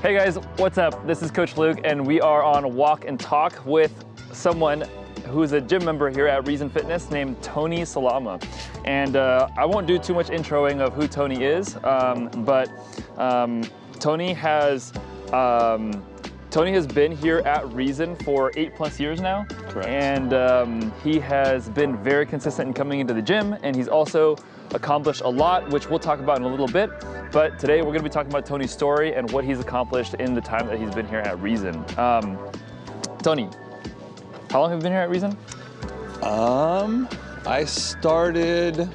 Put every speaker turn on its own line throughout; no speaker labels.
Hey guys, what's up? This is Coach Luke, and we are on Walk and Talk with someone who's a gym member here at Reason Fitness named Tony Salama. And I won't do too much introing of who Tony is, but Tony has been here at Reason for 8+ years now.
Correct.
And he has been very consistent in coming into the gym, and he's also accomplished a lot, which we'll talk about in a little bit. But today we're gonna be talking about Tony's story and what he's accomplished in the time that he's been here at Reason. Tony, how long have you been here at Reason?
I started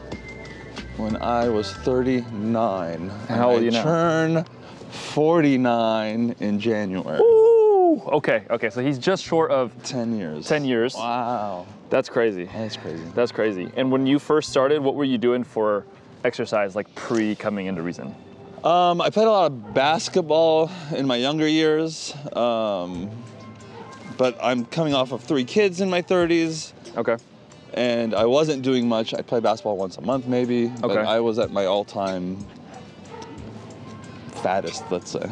when I was 39.
And how old are you now?
I turned 49 in January.
Ooh, okay, so he's just short of
10 years.
10 years.
Wow.
That's crazy.
That's crazy.
That's crazy. And when you first started, what were you doing for exercise, like pre coming into Reason?
I played a lot of basketball in my younger years, but I'm coming off of 3 kids in my 30s.
Okay.
And I wasn't doing much. I play basketball once a month maybe, but
Okay.
I was at my all-time fattest, let's say.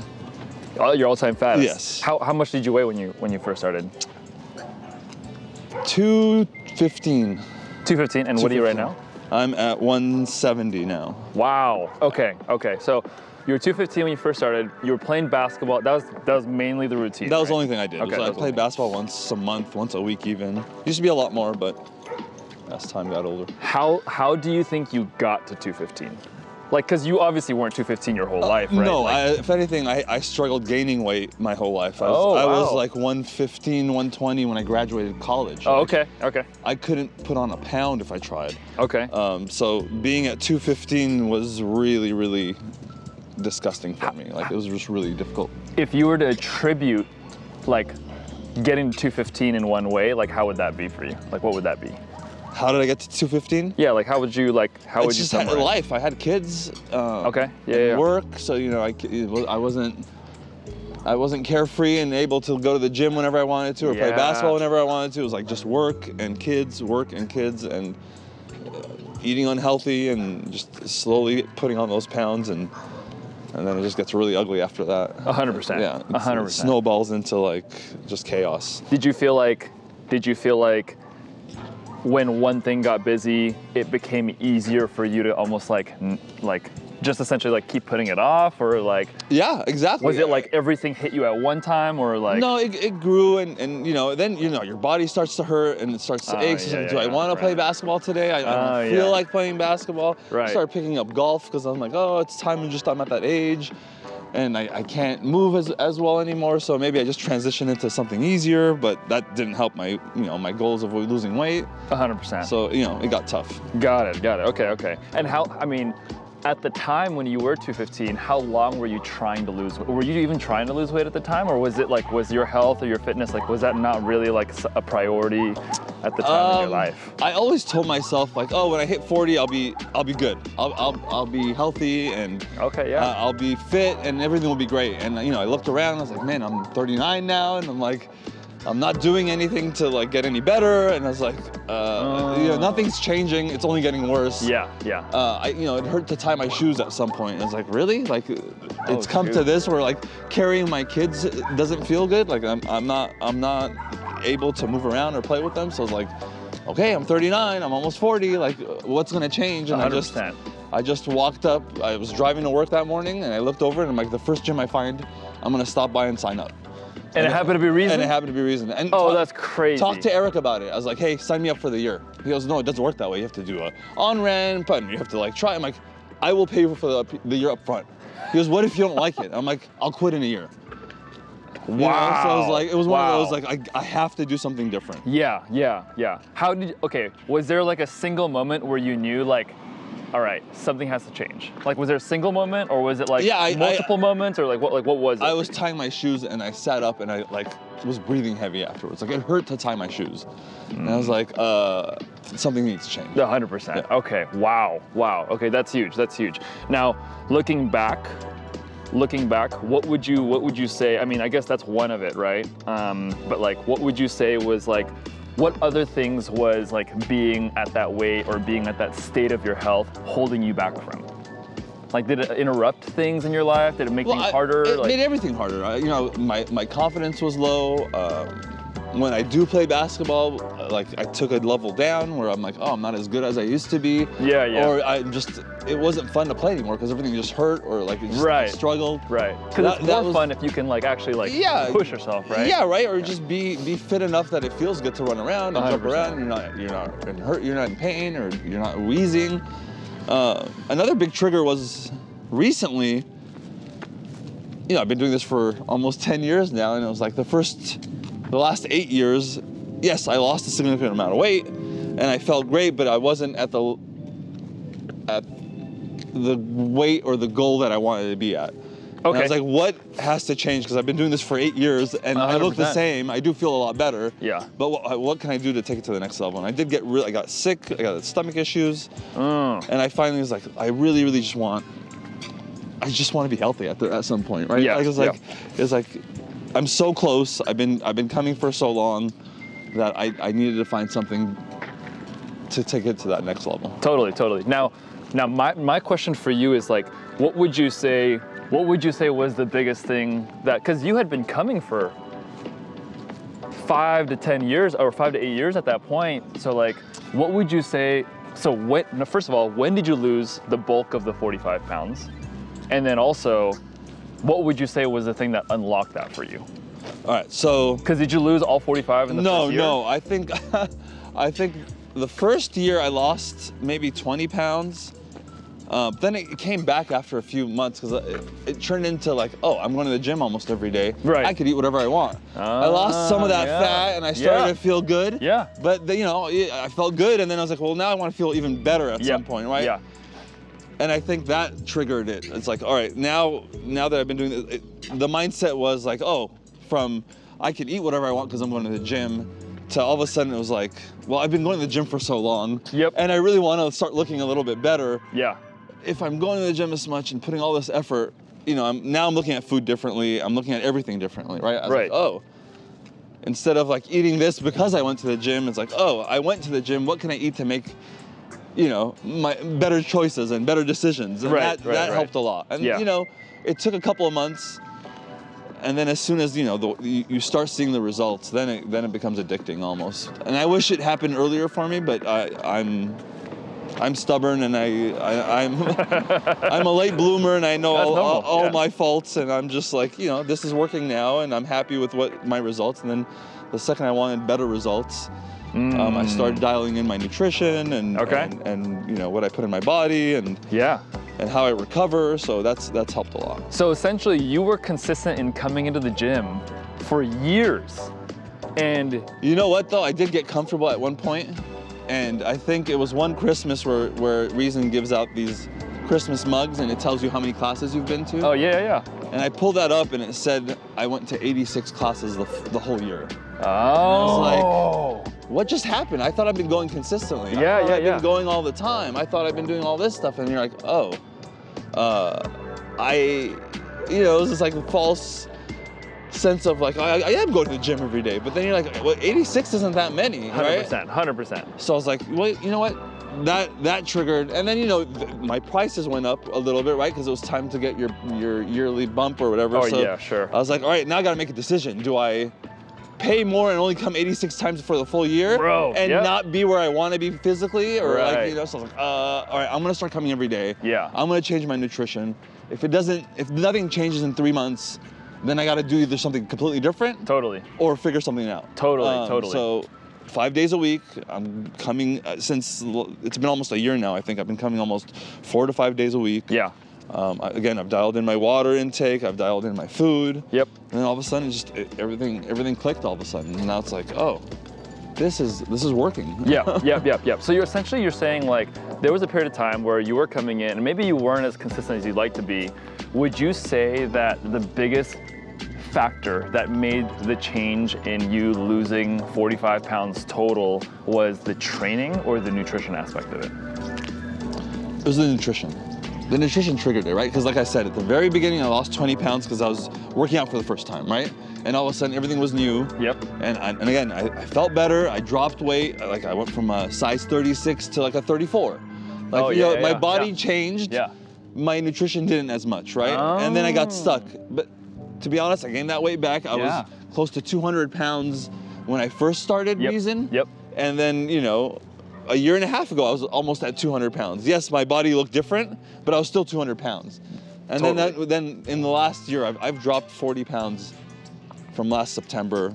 Oh, your all-time fattest?
Yes.
How much did you weigh when you first started?
215.
215, and what are you right now?
I'm at 170 now.
Wow, okay. So you were 215 when you first started, you were playing basketball, that was mainly the routine,
That was the
right?
only thing I did.
Okay,
I
that was
played basketball once a month, once a week even. Used to be a lot more, but as time got older.
How do you think you got to 215? Like, because you obviously weren't 215 your whole life, right?
No,
Like,
if anything, I struggled gaining weight my whole life. I
Oh,
was
wow.
like 115, 120 when I graduated college.
oh,
Like,
okay.
I couldn't put on a pound if I tried.
Okay.
So being at 215 was really, really disgusting for me. Like, it was just really difficult.
If you were to attribute, like, getting to 215 in one way, like, how would that be for you? Like, what would that be?
How did I get to 215?
Yeah, like, how would you
It's just
summarize?
life. I had kids.
Okay. Yeah,
and
yeah.
Work. So I wasn't carefree and able to go to the gym whenever I wanted to or play
Yeah.
basketball whenever I wanted to. It was like just work and kids, and eating unhealthy and just slowly putting on those pounds and then it just gets really ugly after that.
100%.
Yeah.
100%.
It snowballs into like just chaos.
Did you feel like when one thing got busy, it became easier for you to almost like just essentially like keep putting it off, or like
Yeah, exactly.
was it like everything hit you at one time, or like?
No, it grew and then your body starts to hurt and it starts to ache. So
yeah,
do I
yeah,
want to play
right.
basketball today? I
Oh,
don't feel
yeah.
like playing basketball.
Right.
I started picking up golf because I'm like, oh, it's time. I'm at that age, and I can't move as well anymore. So maybe I just transition into something easier. But that didn't help my goals of losing weight.
100%.
So it got tough.
Got it. Okay. And at the time when you were 215, how long were you trying to lose weight? Were you even trying to lose weight at the time, or was it like, was your health or your fitness, like, was that not really like a priority at the time in your life?
I always told myself like, oh, when I hit 40, I'll be good. I'll be healthy and
Okay, yeah.
I'll be fit and everything will be great. And I looked around and I was like, man, I'm 39 now, and I'm like, I'm not doing anything to like get any better. And I was like, nothing's changing. It's only getting worse.
Yeah.
It hurt to tie my shoes at some point. I was like, really? Like, it's come to
shoot.
this where like carrying my kids doesn't feel good. Like I'm not able to move around or play with them. So I was like, okay, I'm 39. I'm almost 40. Like, what's gonna change? And
100%.
I just walked up. I was driving to work that morning, and I looked over, and I'm like, the first gym I find, I'm gonna stop by and sign up.
And it happened to be Reason?
And it happened to be Reason. And
That's crazy.
Talk to Eric about it. I was like, hey, sign me up for the year. He goes, no, it doesn't work that way. You have to do a on-ramp, and you have to like try. I'm like, I will pay for the year up front. He goes, what if you don't like it? I'm like, I'll quit in a year.
Wow.
So I was like, it was one
Wow.
of those like, I have to do something different.
Yeah. Was there like a single moment where you knew like, all right, something has to change? Like, was there a single moment, or was it like multiple moments, or like what was it?
I was tying my shoes and I sat up and I like was breathing heavy afterwards. Like, it hurt to tie my shoes. And I was like, something needs to change.
100%.
Yeah.
Okay. Wow. Okay, that's huge. Now, looking back, what would you say? I mean, I guess that's one of it, right? But like, what would you say was like, what other things was like being at that weight or being at that state of your health holding you back from? Like, did it interrupt things in your life? Did it make things harder?
It made everything harder. You know, my confidence was low. When I do play basketball, like I took a level down where I'm like, oh, I'm not as good as I used to be.
Yeah, yeah.
Or it wasn't fun to play anymore because everything just hurt or like it just I struggled.
Right. Because it's more fun if you can like actually like push yourself, right?
Yeah, right. Or just be fit enough that it feels good to run around and
100%.
jump around. You're not in hurt. You're not in pain, or you're not wheezing. Another big trigger was recently. You know, I've been doing this for almost 10 years now, and it was like the last 8 years, yes, I lost a significant amount of weight, and I felt great, but I wasn't at the weight or the goal that I wanted to be at.
Okay.
And I was like, what has to change? Because I've been doing this for 8 years, and 100%. I look the same. I do feel a lot better.
Yeah.
But what can I do to take it to the next level? And I did I got sick. I got stomach issues, and I finally was like, I really, really just want to be healthy at some point, right?
Yeah.
Like, it's like. I'm so close. I've been coming for so long that I needed to find something to take it to that next level.
Totally. Now my question for you is like, what would you say was the biggest thing that, because you had been coming for 5 to 10 years or 5 to 8 years at that point. So like, what would you say? So first of all, when did you lose the bulk of the 45 pounds? And then also, what would you say was the thing that unlocked that for you?
All right, so.
Because did you lose all 45 in the first year?
No. I think the first year I lost maybe 20 pounds. Then it came back after a few months because it turned into like, oh, I'm going to the gym almost every day.
Right.
I could eat whatever I want. I lost some of that fat and I started to feel good.
Yeah.
But I felt good, and then I was like, well, now I want to feel even better at some point, right?
Yeah.
And I think that triggered it. It's like, all right, now that I've been doing it, the mindset was like, oh, from I can eat whatever I want because I'm going to the gym, to all of a sudden it was like, well, I've been going to the gym for so long.
Yep.
And I really want to start looking a little bit better.
Yeah.
If I'm going to the gym this much and putting all this effort, I'm looking at food differently. I'm looking at everything differently, right? I was like, oh, instead of like eating this because I went to the gym, it's like, oh, I went to the gym. What can I eat to make my better choices and better decisions? And that helped a lot. And it took a couple of months, and then as soon as you start seeing the results, then it becomes addicting almost. And I wish it happened earlier for me, but I'm stubborn, and I'm I'm a late bloomer, and I know all my faults, and I'm just like, this is working now, and I'm happy with my results. And then the second I wanted better results, I started dialing in my nutrition and what I put in my body and how I recover. So that's helped a lot.
So essentially, you were consistent in coming into the gym for years, and
you know what though, I did get comfortable at one point, and I think it was one Christmas where Reason gives out these Christmas mugs, and it tells you how many classes you've been to.
Oh yeah.
And I pulled that up, and it said I went to 86 classes the whole year.
Oh.
I was like, what just happened? I thought I'd been going consistently. I thought I'd been going all the time. I thought I'd been doing all this stuff, and you're like, oh, it was just like a false sense of like, I am going to the gym every day. But then you're like, well, 86 isn't that many, right?
100%.
So I was like, well, you know what? That triggered, and then my prices went up a little bit, right? Because it was time to get your yearly bump or whatever.
Oh yeah, sure.
I was like, all right, now I got to make a decision. Do I pay more and only come 86 times for the full year, and not be where I want to be physically, or so I was like, all right, I'm gonna start coming every day.
Yeah.
I'm gonna change my nutrition. If nothing changes in 3 months, then I got to do either something completely different, or figure something out.
Totally.
So 5 days a week, I'm coming since it's been almost a year now. I think I've been coming almost 4 to 5 days a week.
Yeah.
Again, I've dialed in my water intake. I've dialed in my food.
Yep.
And then all of a sudden, everything clicked all of a sudden. And now it's like, oh, this is working.
Yep. So you're saying like there was a period of time where you were coming in and maybe you weren't as consistent as you'd like to be. Would you say that the biggest factor that made the change in you losing 45 pounds total was the training or the nutrition aspect of it?
It was the nutrition. The nutrition triggered it, right? Because like I said, at the very beginning, I lost 20 pounds because I was working out for the first time, right? And all of a sudden, everything was new.
Yep.
And again, I felt better. I dropped weight. Like I went from a size 36 to like a 34. Like, my body changed.
Yeah.
my nutrition didn't as much, right? And then I got stuck. But to be honest, I gained that weight back. I was close to 200 pounds when I first started Reason.
Yep.
And then, you know, a year and a half ago, I was almost at 200 pounds. Yes, my body looked different, but I was still 200 pounds. And then in the last year, I've dropped 40 pounds from last September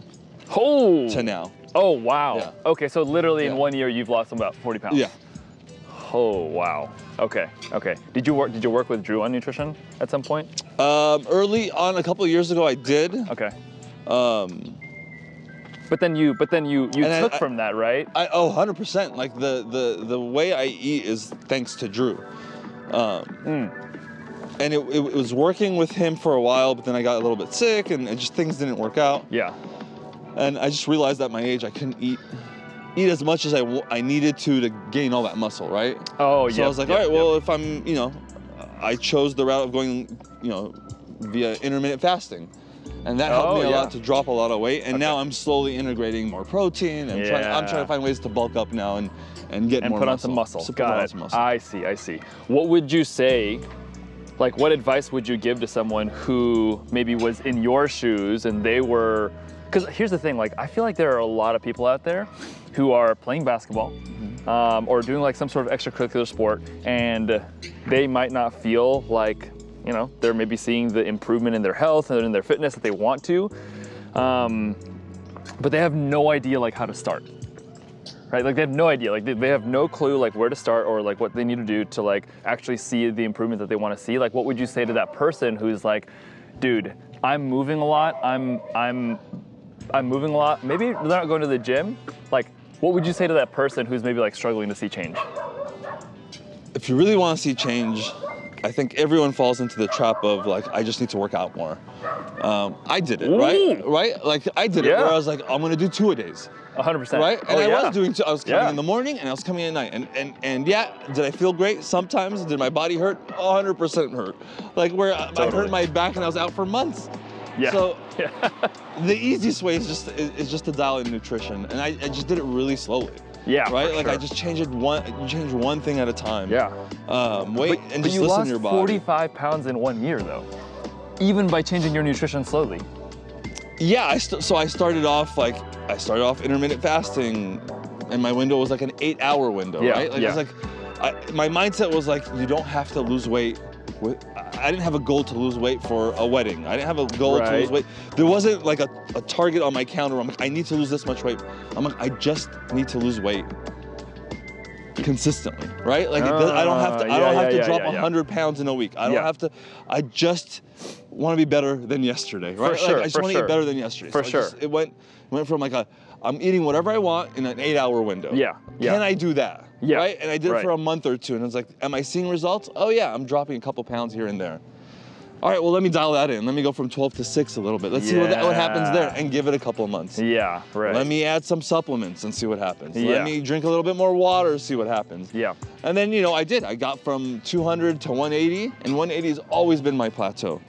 to now.
Oh, wow.
Yeah.
Okay, so literally in 1 year, you've lost about 40 pounds.
Yeah.
Oh, wow. Okay. Did you work with Drew on nutrition at some point?
Early on, a couple of years ago, I did.
Okay. But then you took from that, right?
100%. Like the way I eat is thanks to Drew. And it was working with him for a while, but then I got a little bit sick and just things didn't work out.
Yeah.
And I just realized at my age I couldn't eat as much as I needed to gain all that muscle, right?
Oh, yeah.
So I was like, all right, well, if I'm, you know, I chose the route of going, you know, via intermittent fasting. And that helped me a lot to drop a lot of weight. And now I'm slowly integrating more protein and I'm trying to find ways to bulk up now and get more muscle.
And put on some muscle.
So
Got it. I see. What would you say, like what advice would you give to someone who maybe was in your shoes and they were, because here's the thing, like I feel like there are a lot of people out there who are playing basketball or doing like some sort of extracurricular sport and they might not feel like, you know, they're maybe seeing the improvement in their health and in their fitness that they want to, but they have no idea like how to start, right? Like they have no idea, like they have no clue like where to start or like what they need to do to like actually see the improvement that they want to see. Like what would you say to that person who's like, dude, I'm moving a lot, I'm moving a lot, maybe they're not going to the gym, like what would you say to that person who's maybe like struggling to see change?
If you really want to see change, I think everyone falls into the trap of like, I just need to work out more. I did it, right? Like I did it where I was like, I'm gonna do 2-a-days.
100%.
Right? And I was doing I was coming in the morning and I was coming at night. And yeah, did I feel great? Sometimes. Did my body hurt? 100% hurt. Like where I hurt my back and I was out for months.
Yeah.
So the easiest way is just to dial in nutrition. And I just did it really slowly.
Yeah.
Right? Like I just changed one thing at a time.
Yeah.
Wait and just listen to your body.
You lost 45 pounds in 1 year though, even by changing your nutrition slowly.
Yeah, so I started off intermittent fasting, and my window was like an 8-hour window, right? Like it was like, my mindset was like, you don't have to lose weight. I didn't have a goal to lose weight for a wedding. I didn't have a goal to lose weight. There wasn't like a target on my calendar. I'm like, I need to lose this much weight. I'm like, I just need to lose weight consistently, right? Like I don't have to drop 100 pounds in a week. I don't have to. I just want to be better than yesterday, right?
For sure,
I just want to get better than yesterday.
For sure.
It went from like I'm eating whatever I want in an 8-hour window.
Yeah.
Can I do that?
Yeah.
Right? And I did it for a month or two, and it's like, am I seeing results? Oh yeah, I'm dropping a couple pounds here and there. All right, well, let me dial that in. Let me go from 12 to 6 a little bit. Let's see what happens there and give it a couple of months.
Yeah, right.
Let me add some supplements and see what happens. Let me drink a little bit more water, see what happens.
Yeah.
And then, you know, I did. I got from 200 to 180, and 180 has always been my plateau.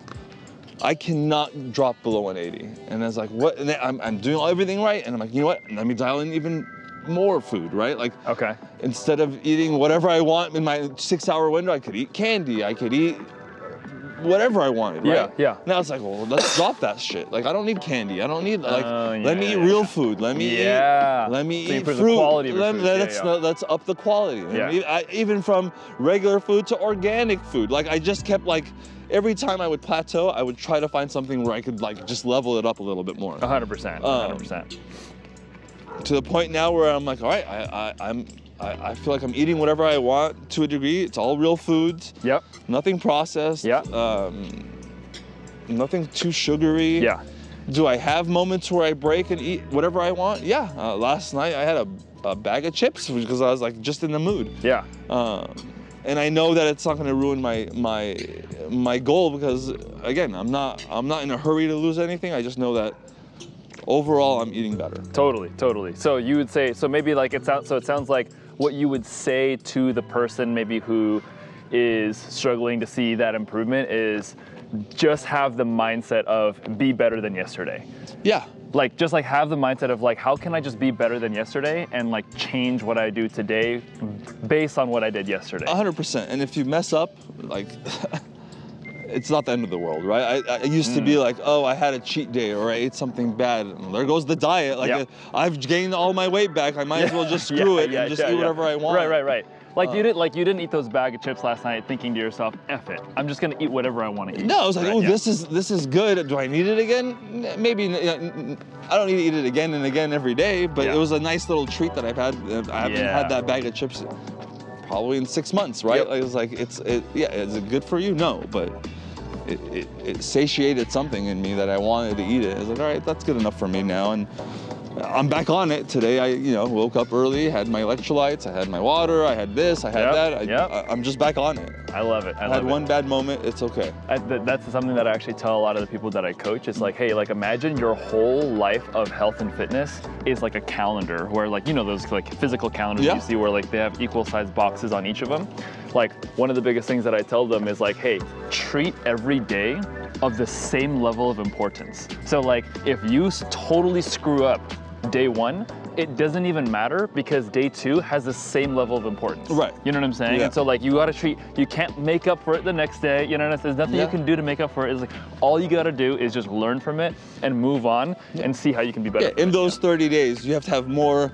I cannot drop below 180. And I was like, what? And then I'm doing everything right, and I'm like, you know what? Let me dial in even more food, right? Like, instead of eating whatever I want in my 6-hour window, I could eat candy, I could eat whatever I wanted, right?
Yeah.
Now it's like, well, let's drop that shit. Like, I don't need candy. I don't need let me eat real food. Let me eat fruit. Let's up the quality.
Yeah.
Even from regular food to organic food. Like I just kept like, every time I would plateau, I would try to find something where I could like just level it up a little bit more.
100%. 100%.
To the point now where I'm like, all right, I feel like I'm eating whatever I want to a degree. It's all real foods.
Yep.
Nothing processed.
Yep.
Nothing too sugary.
Yeah.
Do I have moments where I break and eat whatever I want? Yeah. Last night I had a bag of chips because I was like just in the mood.
Yeah.
And I know that it's not going to ruin my goal because again, I'm not in a hurry to lose anything. I just know that overall I'm eating better.
Totally. So you would say, so maybe like it sounds like what you would say to the person maybe who is struggling to see that improvement is just have the mindset of be better than yesterday.
Yeah.
like just like have the mindset of like, how can I just be better than yesterday and like change what I do today based on what I did yesterday.
100%. And if you mess up, like, it's not the end of the world, right? I used to be like, oh, I had a cheat day or I ate something bad. And there goes the diet. Like, I've gained all my weight back. I might as well just screw it and just eat whatever I want.
Right. Like you didn't eat those bag of chips last night thinking to yourself, F it, I'm just gonna eat whatever I want to eat.
No, I was like, oh, this is good. Do I need it again? Maybe. I don't need to eat it again and again every day, but it was a nice little treat that I've had. I haven't had that bag of chips probably in 6 months, right? It was like, is it good for you? No, but it satiated something in me that I wanted to eat it. I was like, all right, that's good enough for me now. And I'm back on it today. I woke up early, had my electrolytes, I had my water, I had this, I had that. I'm just back on it.
I love it. I
had one bad moment, it's okay.
That's something that I actually tell a lot of the people that I coach. It's like, hey, like imagine your whole life of health and fitness is like a calendar where like, those like physical calendars you see where like they have equal sized boxes on each of them. Like one of the biggest things that I tell them is like, hey, treat every day of the same level of importance. So like if you totally screw up day one, it doesn't even matter because day two has the same level of importance.
Right.
You know what I'm saying?
Yeah.
And so like you can't make up for it the next day. You know, there's nothing you can do to make up for it. It's like all you gotta do is just learn from it and move on and see how you can be better.
In those 30 days, you have to have more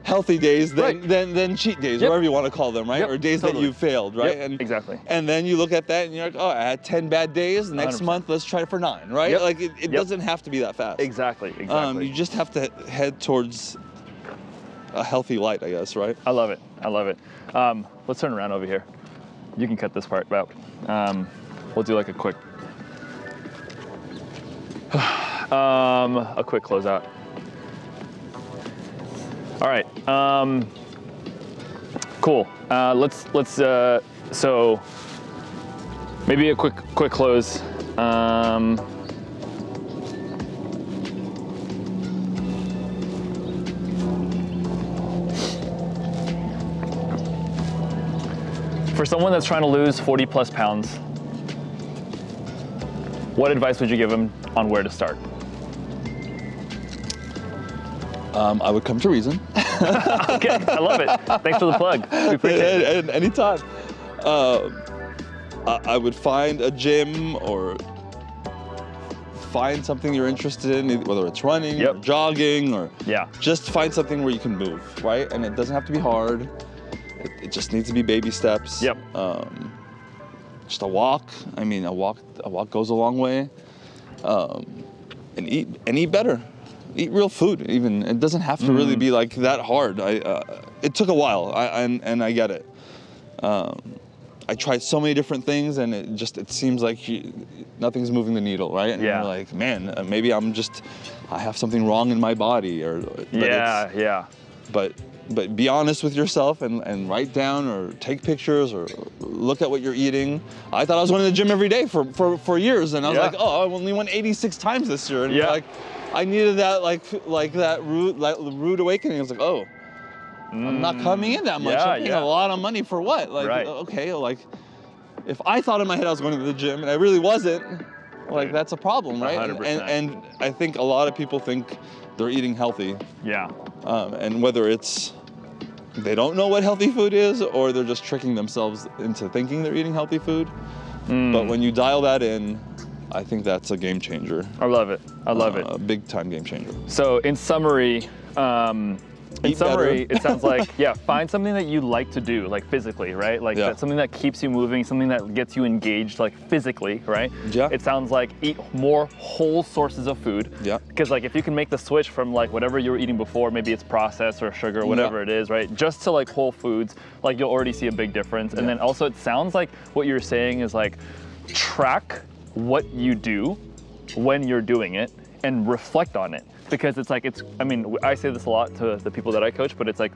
healthy days than cheat days, whatever you want to call them, right? Or days that you failed, right?
Exactly.
And then you look at that and you're like, oh, I had 10 bad days. Next
100%.
month, let's try for 9, right? Like it doesn't have to be that fast.
Exactly.
You just have to head towards a healthy light, I guess, right?
I love it. Let's turn around over here. You can cut this part out. We'll do like a quick closeout. All right, cool. So maybe a quick close. For someone that's trying to lose 40 plus pounds, what advice would you give them on where to start?
I would come to Reason.
Okay, I love it. Thanks for the plug. We appreciate it.
And anytime. I would find a gym or find something you're interested in, whether it's running or jogging or just find something where you can move, right? And it doesn't have to be hard. It just needs to be baby steps. Just a walk. I mean, a walk goes a long way. And eat better. Eat real food, even. It doesn't have to really be like that hard. It took a while, and I get it. I tried so many different things, and it seems like nothing's moving the needle, right? And you're like, man, maybe I have something wrong in my body, But be honest with yourself and write down or take pictures or look at what you're eating. I thought I was going to the gym every day for years, and I was like, oh, I only went 86 times this year, and like, I needed that that rude awakening. I was like, oh, I'm not coming in that much. I'm paying a lot of money for what? Like, okay, like if I thought in my head I was going to the gym and I really wasn't, like that's a problem, right?
100%.
And I think a lot of people think they're eating healthy. And whether it's they don't know what healthy food is or they're just tricking themselves into thinking they're eating healthy food. But when you dial that in, I think that's a game changer.
I love it. A
big time game changer.
So in summary, it sounds like, find something that you like to do, like physically, right? Like that's something that keeps you moving, something that gets you engaged, like physically, right? It sounds like eat more whole sources of food. Because like if you can make the switch from like whatever you were eating before, maybe it's processed or sugar, whatever it is, right? Just to like whole foods, like you'll already see a big difference. And then also it sounds like what you're saying is like track what you do when you're doing it and reflect on it. Because it's like, I say this a lot to the people that I coach, but it's like,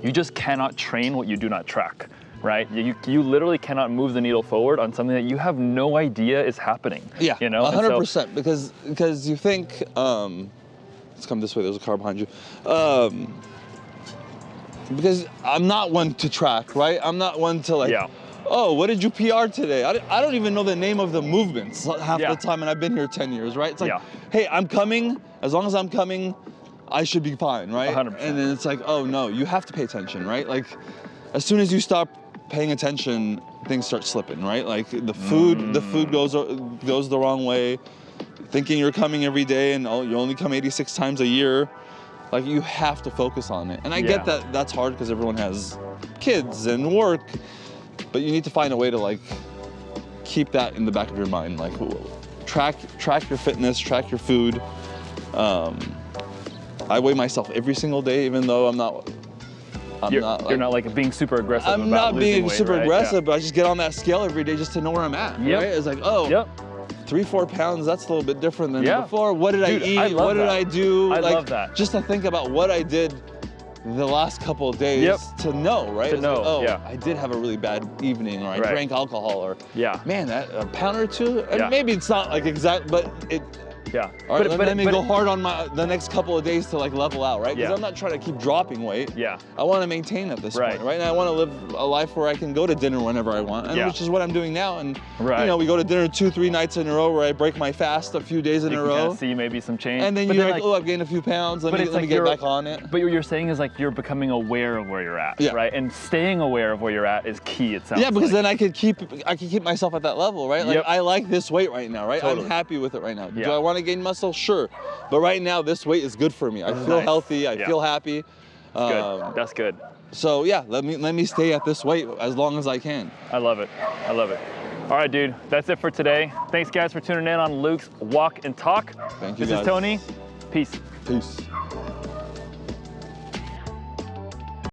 you just cannot train what you do not track, right? You literally cannot move the needle forward on something that you have no idea is happening.
100%, because you think, let's come this way, there's a car behind you. Because I'm not one to track, right? I'm not one to like, oh, what did you PR today? I don't even know the name of the movements half
Yeah.
the time, and I've been here 10 years, right? It's like,
Yeah.
hey, I'm coming. As long as I'm coming, I should be fine, right?
100%.
And then it's like, oh no, you have to pay attention, right? Like, as soon as you stop paying attention, things start slipping, right? Like the food goes the wrong way. Thinking you're coming every day and you only come 86 times a year, like you have to focus on it. And I get that that's hard because everyone has kids and work, but you need to find a way to like keep that in the back of your mind. Like track your fitness, track your food. I weigh myself every single day, even though
You're not like being super aggressive.
I'm
about
not
losing
being
weight,
super
right?
aggressive, but I just get on that scale every day just to know where I'm at.
Yep.
Right? It's like, oh,
Yep.
3-4 pounds, that's a little bit different than
Yeah.
before. What did
Dude,
I eat?
I love
What did
that.
I do?
I
like,
love that.
Just to think about what I did the last couple of days
Yep.
to know, right?
To
It's
know,
like, oh,
yeah.
I did have a really bad evening, or I
Right.
drank alcohol, or
Yeah.
man, that a pound or two. And
Yeah.
maybe it's not like exact, but it.
Yeah.
All right, let me go hard on the next couple of days to like level out, right? Because
Yeah.
I'm not trying to keep dropping weight.
Yeah.
I want to maintain at this
Right.
point, right? And I want to live a life where I can go to dinner whenever I want, and
Yeah.
which is what I'm doing now. And
Right.
you know, we go to dinner 2-3 nights in a row where I break my fast a few days in
You
a
can kinda
row,
see maybe some change.
and then
But
you're like, oh, I've gained a few pounds. Let
but
me
it's
let me
like
get
you're-
back on it.
But what you're saying is like you're becoming aware of where you're at,
Yeah.
right? And staying aware of where you're at is key. It sounds.
Yeah, because
like.
then I can keep myself at that level, right? Like
Yep.
I like this weight right now, right?
Totally.
I'm happy with it right now.
Yeah.
Do I want to gain muscle? Sure, but right now this weight is good for me. I feel
Nice.
healthy. I
Yeah.
feel happy.
Good. That's good.
So yeah, let me stay at this weight as long as I can.
I love it. I love it. All right, dude. That's it for today. Thanks, guys, for tuning in on Luke's Walk and Talk.
Thank you,
This
guys.
is Tony. Peace.
Peace.